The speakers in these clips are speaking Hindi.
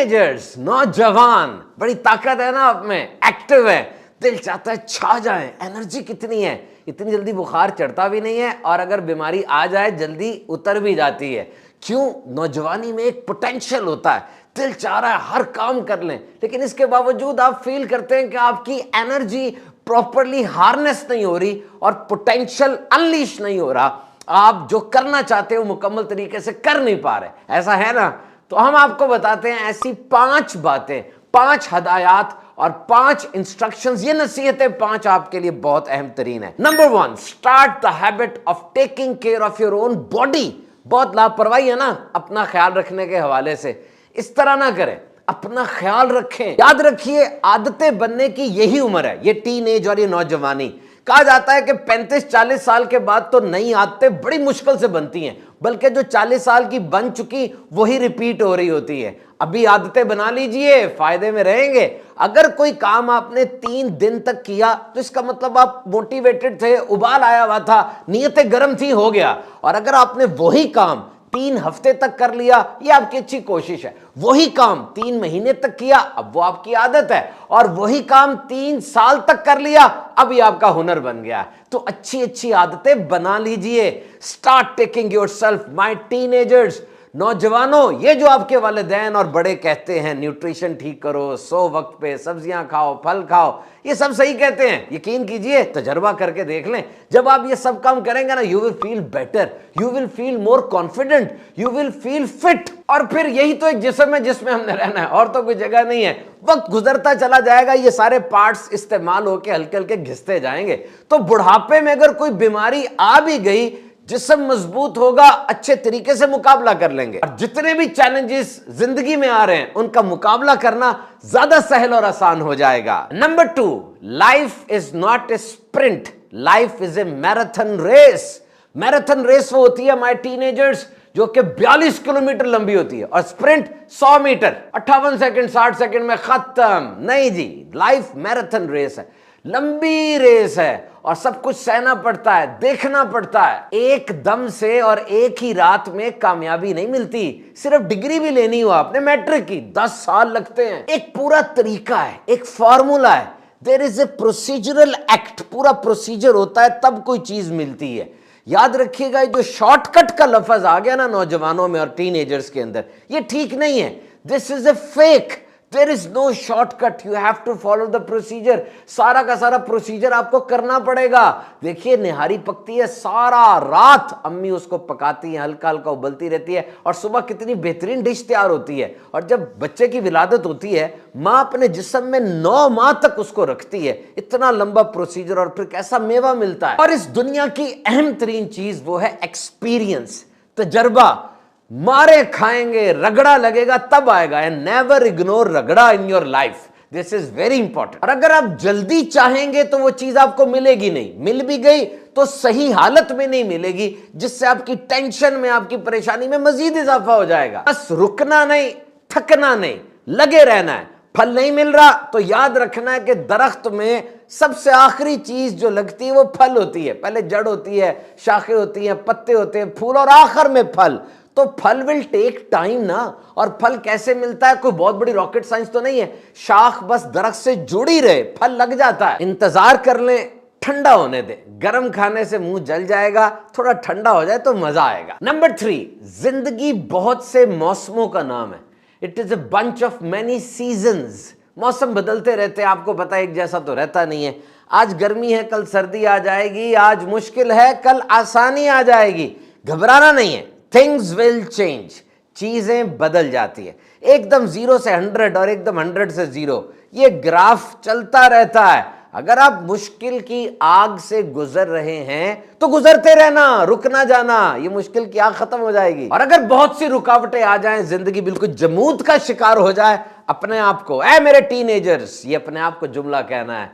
टीनेजर्स, नौजवान, बड़ी ताकत है ना आप में, एक्टिव है, दिल चाहता है छा जाए, एनर्जी कितनी है, इतनी जल्दी बुखार चढ़ता भी नहीं है और अगर बीमारी आ जाए जल्दी उतर भी जाती है। क्यों? नौजवानी में एक पोटेंशियल होता है, दिल चाह रहा है हर काम कर लें, लेकिन इसके बावजूद आप फील करते हैं कि आपकी एनर्जी प्रॉपरली हार्नेस नहीं हो रही और पोटेंशियल अनलीश नहीं हो रहा। आप जो करना चाहते हो मुकम्मल तरीके से कर नहीं पा रहे, ऐसा है ना? तो हम आपको बताते हैं ऐसी 5 बातें, 5 हदायत और 5 इंस्ट्रक्शंस। ये नसीहतें 5 आपके लिए बहुत अहम तरीन है। Number 1, start the habit of taking care of your own body. बहुत लापरवाही है ना अपना ख्याल रखने के हवाले से, इस तरह ना करें, अपना ख्याल रखें। याद रखिए, आदतें बनने की यही उम्र है, ये टीन एज और ये नौजवानी। कहा जाता है कि 35-40 साल के बाद तो नई आदतें बड़ी मुश्किल से बनती हैं, बल्कि जो 40 साल की बन चुकी वही रिपीट हो रही होती है। अभी आदतें बना लीजिए, फायदे में रहेंगे। अगर कोई काम आपने 3 दिन तक किया तो इसका मतलब आप मोटिवेटेड थे, उबाल आया हुआ था, नीयतें गर्म थी, हो गया। और अगर आपने वही काम 3 हफ्ते तक कर लिया, ये आपकी अच्छी कोशिश है। वही काम 3 महीने तक किया, अब वो आपकी आदत है। और वही काम 3 साल तक कर लिया, अब ये आपका हुनर बन गया। तो अच्छी अच्छी आदतें बना लीजिए। Start taking yourself, my teenagers, नौजवानों। ये जो आपके वालिदैन और बड़े कहते हैं न्यूट्रिशन ठीक करो, 100 वक्त पे सब्जियां खाओ, फल खाओ, ये सब सही कहते हैं। यकीन कीजिए, तजर्बा करके देख लें, जब आप ये सब काम करेंगे ना, you will feel better, you will feel more confident, you will feel fit. और फिर यही तो एक जिस्म है जिसमें हमने रहना है, और तो कोई जगह नहीं है। वक्त गुजरता चला जाएगा, ये सारे पार्ट्स इस्तेमाल होके हल्के हल्के घिसते जाएंगे। तो बुढ़ापे में अगर कोई बीमारी आ भी गई, जिस्म मजबूत होगा, अच्छे तरीके से मुकाबला कर लेंगे। और जितने भी चैलेंजेस जिंदगी में आ रहे हैं उनका मुकाबला करना ज्यादा सहल और आसान हो जाएगा। Number 2, life is not a sprint, life is a marathon race. Marathon race वो होती है माय टीनेजर्स जो कि 42 किलोमीटर लंबी होती है, और स्प्रिंट 100 मीटर 58 सेकंड 60 सेकंड में खत्म। नहीं जी, लाइफ मैराथन रेस है, लंबी रेस है और सब कुछ सहना पड़ता है, देखना पड़ता है। एक दम से और एक ही रात में कामयाबी नहीं मिलती। सिर्फ डिग्री भी लेनी हो आपने मैट्रिक की, 10 साल लगते हैं। एक पूरा तरीका है, एक फॉर्मूला है, there is a procedural act, पूरा प्रोसीजर होता है तब कोई चीज मिलती है। याद रखिएगा, जो शॉर्टकट का लफ्ज आ गया ना नौजवानों में और टीनेजर्स के अंदर, ये ठीक नहीं है। This is a fake, there is no shortcut, you have to follow the procedure. सारा का सारा प्रोसीजर आपको करना पड़ेगा। देखिए, निहारी पकती है, सारा रात अम्मी उसको पकाती है, हल्का हल्का उबलती रहती है, और सुबह कितनी बेहतरीन डिश तैयार होती है। और जब बच्चे की विलादत होती है, माँ अपने जिस्म में 9 माह तक उसको रखती है। इतना लंबा प्रोसीजर, और फिर कैसा मेवा मिलता है। और इस दुनिया की अहम तरीन चीज वो है एक्सपीरियंस, तजर्बा। मारे खाएंगे, रगड़ा लगेगा तब आएगा। एंड नेवर इग्नोर रगड़ा in your life, this is very important. और अगर आप जल्दी चाहेंगे तो वो चीज आपको मिलेगी नहीं, मिल भी गई तो सही हालत में नहीं मिलेगी, जिससे आपकी टेंशन में, आपकी परेशानी में मजीद इजाफा हो जाएगा। बस रुकना नहीं, थकना नहीं, लगे रहना है। फल नहीं मिल रहा तो याद रखना है कि दरख्त में सबसे आखिरी चीज जो लगती है वो फल होती है। पहले जड़ होती है, शाखें होती हैं, पत्ते होते हैं, फूल, और आखिर में फल। तो फल विल टेक टाइम ना। और फल कैसे मिलता है? कोई बहुत बड़ी रॉकेट साइंस तो नहीं है, शाख बस दरख्त से जुड़ी रहे, फल लग जाता है। इंतजार कर लें, ठंडा होने दे, गर्म खाने से मुंह जल जाएगा, थोड़ा ठंडा हो जाए तो मजा आएगा। नंबर 3, जिंदगी बहुत से मौसमों का नाम है। It is a bunch of many seasons. मौसम बदलते रहते हैं, आपको पता है एक जैसा तो रहता नहीं है। आज गर्मी है, कल सर्दी आ जाएगी, आज मुश्किल है, कल आसानी आ जाएगी। घबराना नहीं है, थिंग्स विल चेंज, चीजें बदल जाती है। एकदम 0 से 100 और एकदम 100 से 0, ये ग्राफ चलता रहता है। अगर आप मुश्किल की आग से गुजर रहे हैं तो गुजरते रहना, रुक ना जाना, ये मुश्किल की आग खत्म हो जाएगी। और अगर बहुत सी रुकावटें आ जाएं, जिंदगी बिल्कुल जमूद का शिकार हो जाए, अपने आप को, ऐ मेरे टीनेजर्स, ये अपने आप को जुमला कहना है,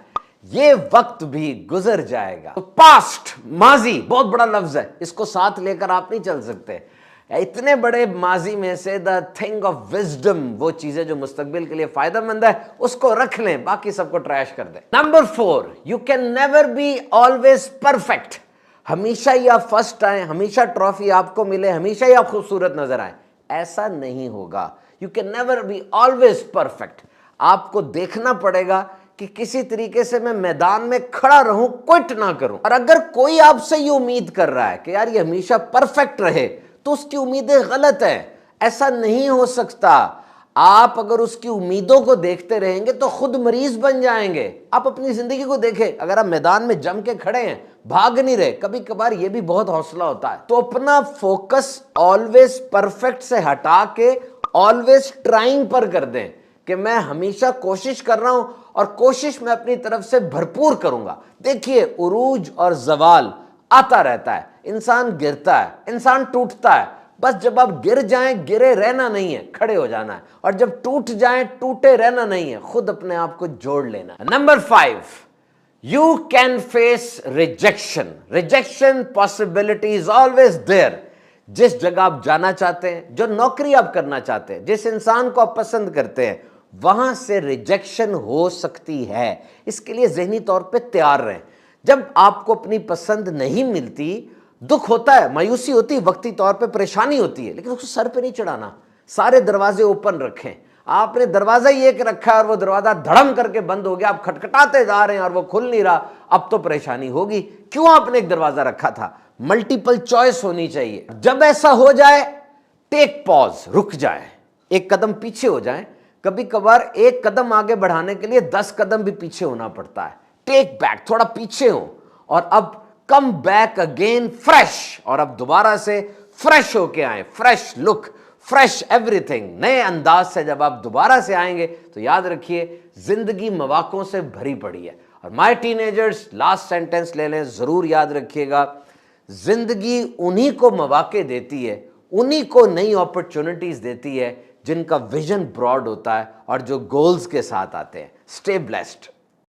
ये वक्त भी गुजर जाएगा। तो पास्ट, माजी बहुत बड़ा लफ्ज है, इसको साथ लेकर आप नहीं चल सकते। इतने बड़े माजी में से द थिंग ऑफ विजडम, वो चीजें जो मुस्तकबिल के लिए फायदेमंद है, उसको रख लें, बाकी सबको ट्रैश कर दें। Number 4, you can never be always perfect. हमेशा ही आप फर्स्ट आए, हमेशा ट्रॉफी आपको मिले, हमेशा ही आप खूबसूरत नजर आए, ऐसा नहीं होगा। You can never be always perfect. आपको देखना पड़ेगा कि किसी तरीके से मैं मैदान में खड़ा रहूं, क्विट ना करूं। और अगर कोई आपसे ये उम्मीद कर रहा है कि यार ये हमेशा परफेक्ट रहे, तो उसकी उम्मीदें गलत है। ऐसा नहीं हो सकता। आप अगर उसकी उम्मीदों को देखते रहेंगे तो खुद मरीज बन जाएंगे। आप अपनी जिंदगी को देखें, अगर आप मैदान में जम के खड़े हैं, भाग नहीं रहे, कभी कभार ये भी बहुत हौसला होता है। तो अपना फोकस ऑलवेज परफेक्ट से हटा के ऑलवेज ट्राइंग पर कर दें कि मैं हमेशा कोशिश कर रहा हूं और कोशिश मैं अपनी तरफ से भरपूर करूंगा। देखिए, उरूज और जवाल आता रहता है, इंसान गिरता है, इंसान टूटता है। बस जब आप गिर जाएं, गिरे रहना नहीं है, खड़े हो जाना है। और जब टूट जाएं, टूटे रहना नहीं है, खुद अपने आप को जोड़ लेना है। Number 5, you can face rejection. Rejection possibility is always there. जिस जगह आप जाना चाहते हैं, जो नौकरी आप करना चाहते हैं, जिस इंसान को आप पसंद करते हैं, वहां से रिजेक्शन हो सकती है। इसके लिए ज़हनी तौर पे तैयार रहें। जब आपको अपनी पसंद नहीं मिलती, दुख होता है, मायूसी होती है, वक्ती तौर पे परेशानी होती है, लेकिन उसको सर पे नहीं चढ़ाना। सारे दरवाजे ओपन रखें। आपने दरवाजा ही एक रखा है और वो दरवाजा धड़म करके बंद हो गया, आप खटखटाते जा रहे हैं और वो खुल नहीं रहा, अब तो परेशानी होगी। क्यों आपने एक दरवाजा रखा था? मल्टीपल चॉइस होनी चाहिए। जब ऐसा हो जाए, टेक पॉज, रुक जाए, एक कदम पीछे हो जाए। कभी कभार एक कदम आगे बढ़ाने के लिए 10 कदम भी पीछे होना पड़ता है। टेक बैक, थोड़ा पीछे हो और अब कम बैक अगेन फ्रेश, और अब दोबारा से फ्रेश होके आए। फ्रेश लुक, फ्रेश एवरीथिंग, नए अंदाज से जब आप दोबारा से आएंगे तो याद रखिए, जिंदगी मौकों से भरी पड़ी है। और माय टीनेजर्स, लास्ट सेंटेंस ले लें, जरूर याद रखिएगा, जिंदगी उन्हीं को मौके देती है, उन्हीं को नई अपॉर्चुनिटीज देती है जिनका विजन ब्रॉड होता है और जो गोल्स के साथ आते हैं। Stay blessed.